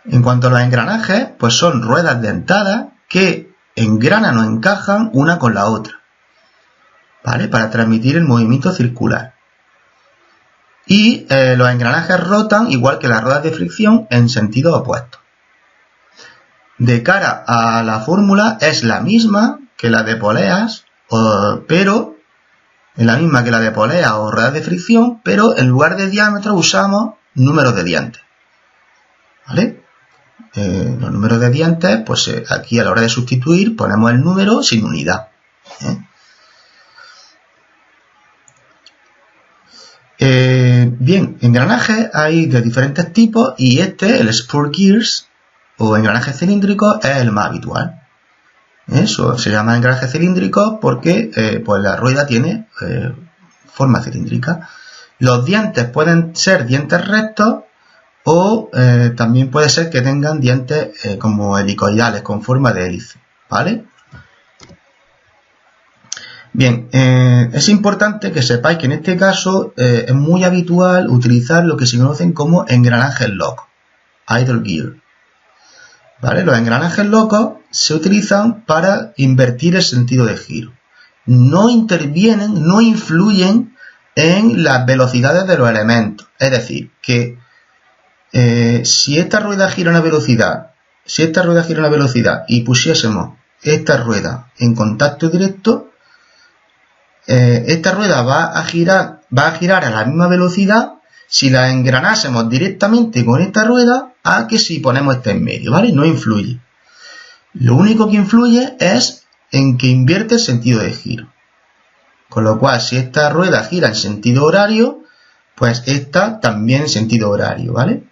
En cuanto a los engranajes, pues son ruedas dentadas que engranan o encajan una con la otra, ¿vale? Para transmitir el movimiento circular. Y los engranajes rotan igual que las ruedas de fricción en sentido opuesto. De cara a la fórmula es la misma que la de poleas, pero es la misma que la de poleas o ruedas de fricción, pero en lugar de diámetro usamos números de dientes, ¿vale? Los números de dientes, pues aquí a la hora de sustituir ponemos el número sin unidad, bien, engranajes hay de diferentes tipos y el spur gears o engranaje cilíndrico es el más habitual. Eso se llama engranaje cilíndrico porque pues la rueda tiene forma cilíndrica. Los dientes pueden ser dientes rectos o también puede ser que tengan dientes como helicoidales con forma de hélice, ¿vale? Bien, es importante que sepáis que en este caso es muy habitual utilizar lo que se conocen como engranajes locos, idle gear, ¿vale? Los engranajes locos se utilizan para invertir el sentido de giro. No intervienen, no influyen en las velocidades de los elementos. Es decir, que si esta rueda gira a una velocidad, y pusiésemos esta rueda en contacto directo, esta rueda va a girar a la misma velocidad si la engranásemos directamente con esta rueda a que si ponemos esta en medio, ¿vale? No influye. Lo único que influye es en que invierte el sentido de giro. Con lo cual, si esta rueda gira en sentido horario, pues esta también en sentido horario, ¿vale?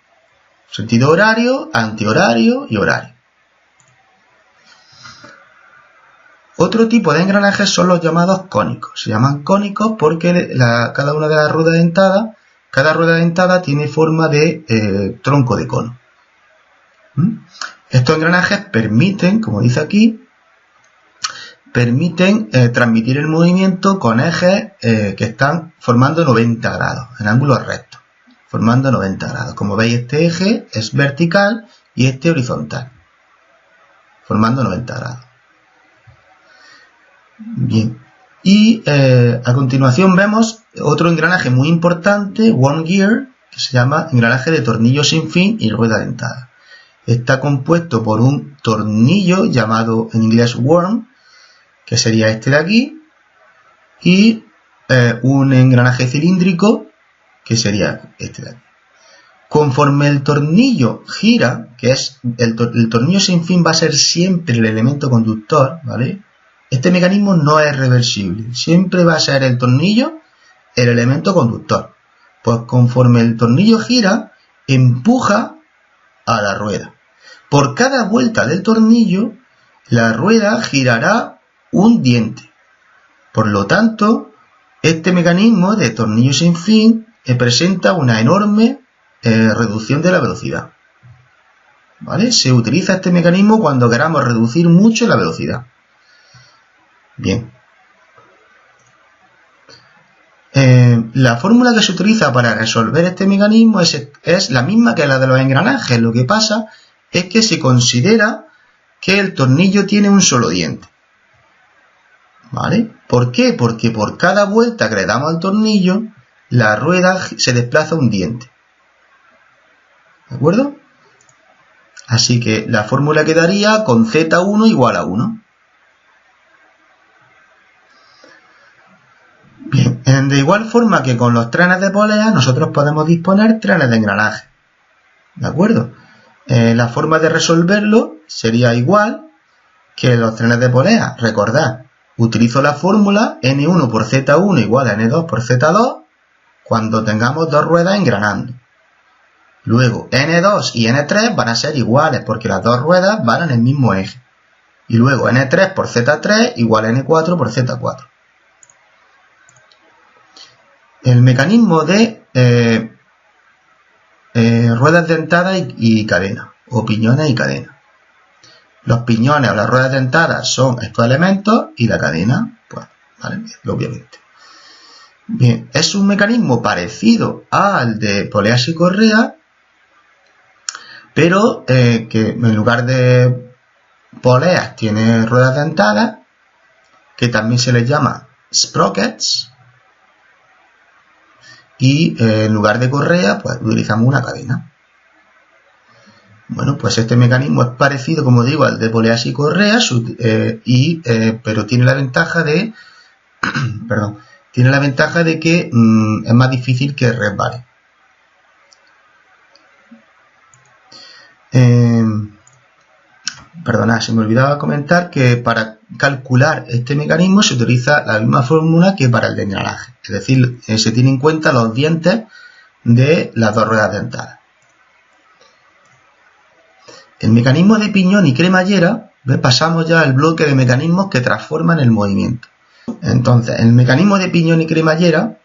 Sentido horario, antihorario y horario. Otro tipo de engranajes son los llamados cónicos. Se llaman cónicos porque cada una de las ruedas dentadas, cada rueda dentada tiene forma de tronco de cono. Estos engranajes permiten, como dice aquí, transmitir el movimiento con ejes que están formando 90 grados, en ángulos rectos, formando 90 grados. Como veis, este eje es vertical y este horizontal, formando 90 grados. Bien, y a continuación vemos otro engranaje muy importante, worm gear, que se llama engranaje de tornillo sin fin y rueda dentada. Está compuesto por un tornillo llamado en inglés worm, que sería este de aquí, y un engranaje cilíndrico, que sería este de aquí. Conforme el tornillo gira, que es el tornillo sin fin va a ser siempre el elemento conductor, ¿vale? Este mecanismo no es reversible, siempre va a ser el tornillo el elemento conductor. Pues conforme el tornillo gira, empuja a la rueda. Por cada vuelta del tornillo, la rueda girará un diente. Por lo tanto, este mecanismo de tornillo sin fin presenta una enorme reducción de la velocidad, ¿vale? Se utiliza este mecanismo cuando queramos reducir mucho la velocidad. Bien. La fórmula que se utiliza para resolver este mecanismo es la misma que la de los engranajes. Lo que pasa es que se considera que el tornillo tiene un solo diente, ¿vale? ¿Por qué? Porque por cada vuelta que le damos al tornillo, la rueda se desplaza un diente, ¿de acuerdo? Así que la fórmula quedaría con Z1 igual a 1. Bien, de igual forma que con los trenes de polea, nosotros podemos disponer trenes de engranaje, ¿de acuerdo? La forma de resolverlo sería igual que los trenes de polea. Recordad, utilizo la fórmula N1 por Z1 igual a N2 por Z2 cuando tengamos dos ruedas engranando. Luego, N2 y N3 van a ser iguales porque las dos ruedas van en el mismo eje. Y luego, N3 por Z3 igual a N4 por Z4. El mecanismo de ruedas dentadas y cadena, o piñones y cadena. Los piñones o las ruedas dentadas son estos elementos y la cadena, pues, ¿vale? Obviamente. Bien, es un mecanismo parecido al de poleas y correa, pero que en lugar de poleas tiene ruedas dentadas, que también se les llama sprockets, y en lugar de correa, pues utilizamos una cadena. Bueno, pues este mecanismo es parecido, como digo, al de poleas y correas, pero tiene la ventaja de, que es más difícil que resbale. Perdonad, se me olvidaba comentar que para calcular este mecanismo se utiliza la misma fórmula que para el de engranaje. Es decir, se tiene en cuenta los dientes de las dos ruedas dentadas. El mecanismo de piñón y cremallera, pasamos ya al bloque de mecanismos que transforman el movimiento. Entonces, el mecanismo de piñón y cremallera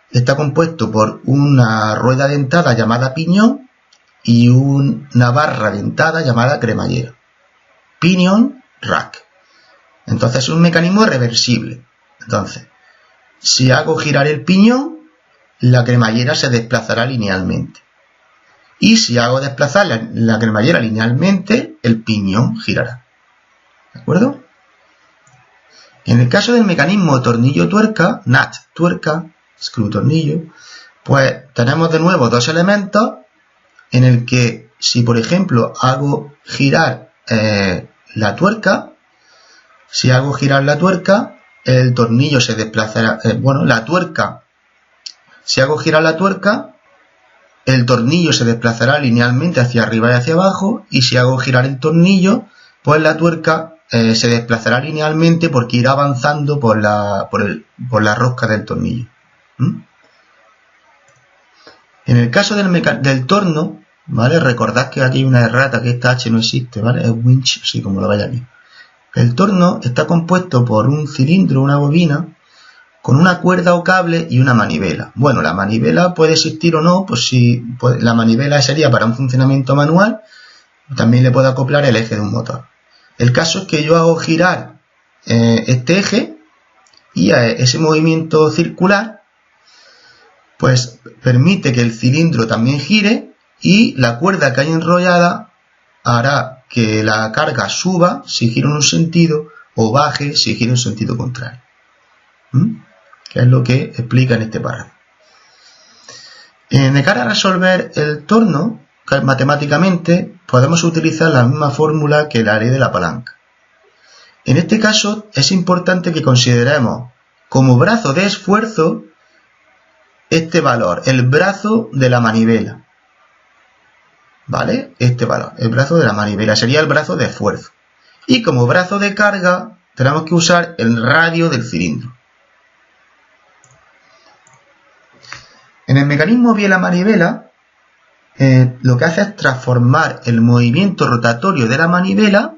está compuesto por una rueda dentada llamada piñón y una barra dentada llamada cremallera. Pinion rack. Entonces es un mecanismo reversible. Entonces, si hago girar el piñón, la cremallera se desplazará linealmente. Y si hago desplazar la cremallera linealmente, el piñón girará. ¿De acuerdo? En el caso del mecanismo tornillo-tuerca, nut-tuerca, screw-tornillo, pues tenemos de nuevo dos elementos en el que si por ejemplo hago girar la tuerca, el tornillo se desplazará, si hago girar la tuerca, el tornillo se desplazará linealmente hacia arriba y hacia abajo, y si hago girar el tornillo, pues la tuerca se desplazará linealmente porque irá avanzando por la rosca del tornillo. En el caso del torno, ¿vale? Recordad que aquí hay una errata, que esta H no existe, ¿vale? Es winch, así como lo vaya aquí. El torno está compuesto por un cilindro, una bobina, con una cuerda o cable y una manivela. Bueno, la manivela puede existir o no, pues la manivela sería para un funcionamiento manual, también le puedo acoplar el eje de un motor. El caso es que yo hago girar este eje y ese movimiento circular pues permite que el cilindro también gire y la cuerda que hay enrollada hará que la carga suba si gira en un sentido o baje si gira en sentido contrario. Que es lo que explica en este párrafo. De cara a resolver el torno, matemáticamente podemos utilizar la misma fórmula que la ley de la palanca. En este caso es importante que consideremos como brazo de esfuerzo este valor, el brazo de la manivela. ¿Vale? Este valor, el brazo de la manivela, sería el brazo de esfuerzo. Y como brazo de carga tenemos que usar el radio del cilindro. En el mecanismo biela-manivela, lo que hace es transformar el movimiento rotatorio de la manivela,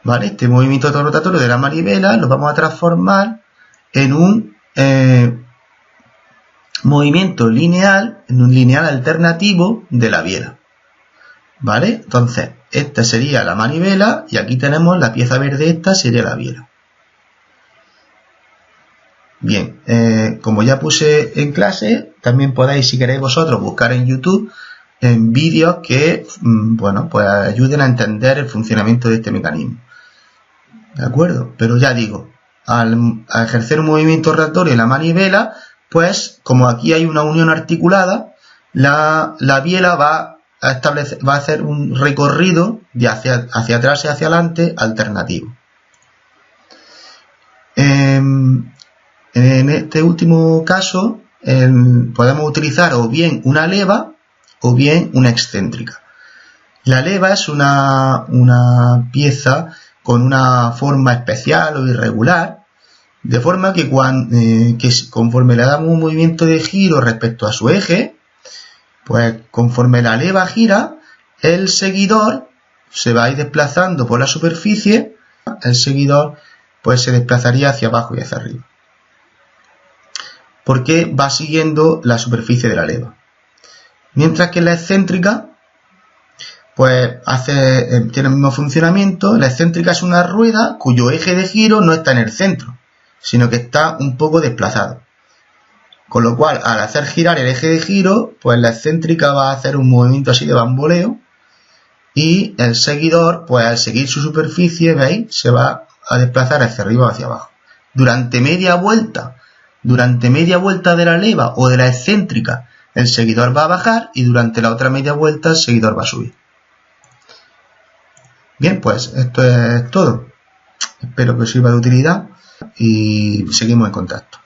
¿vale? Este movimiento rotatorio de la manivela lo vamos a transformar en un movimiento lineal, en un lineal alternativo de la biela, ¿vale? Entonces, esta sería la manivela y aquí tenemos la pieza verde, esta sería la biela. Bien, como ya puse en clase, también podéis, si queréis vosotros, buscar en YouTube en vídeos que, bueno, pues ayuden a entender el funcionamiento de este mecanismo. ¿De acuerdo? Pero ya digo, al ejercer un movimiento rotatorio en la manivela, pues como aquí hay una unión articulada, la biela va a hacer un recorrido de hacia atrás y hacia adelante alternativo. En este último caso podemos utilizar o bien una leva o bien una excéntrica. La leva es una pieza con una forma especial o irregular, de forma que conforme le damos un movimiento de giro respecto a su eje, pues conforme la leva gira, el seguidor se va a ir desplazando por la superficie, el seguidor pues se desplazaría hacia abajo y hacia arriba, porque va siguiendo la superficie de la leva. Mientras que la excéntrica pues tiene el mismo funcionamiento. La excéntrica es una rueda cuyo eje de giro no está en el centro, sino que está un poco desplazado. Con lo cual, al hacer girar el eje de giro, pues la excéntrica va a hacer un movimiento así de bamboleo y el seguidor, pues al seguir su superficie, ¿veis? Se va a desplazar hacia arriba o hacia abajo. Durante media vuelta de la leva o de la excéntrica, el seguidor va a bajar y durante la otra media vuelta el seguidor va a subir. Bien, pues esto es todo. Espero que os sirva de utilidad y seguimos en contacto.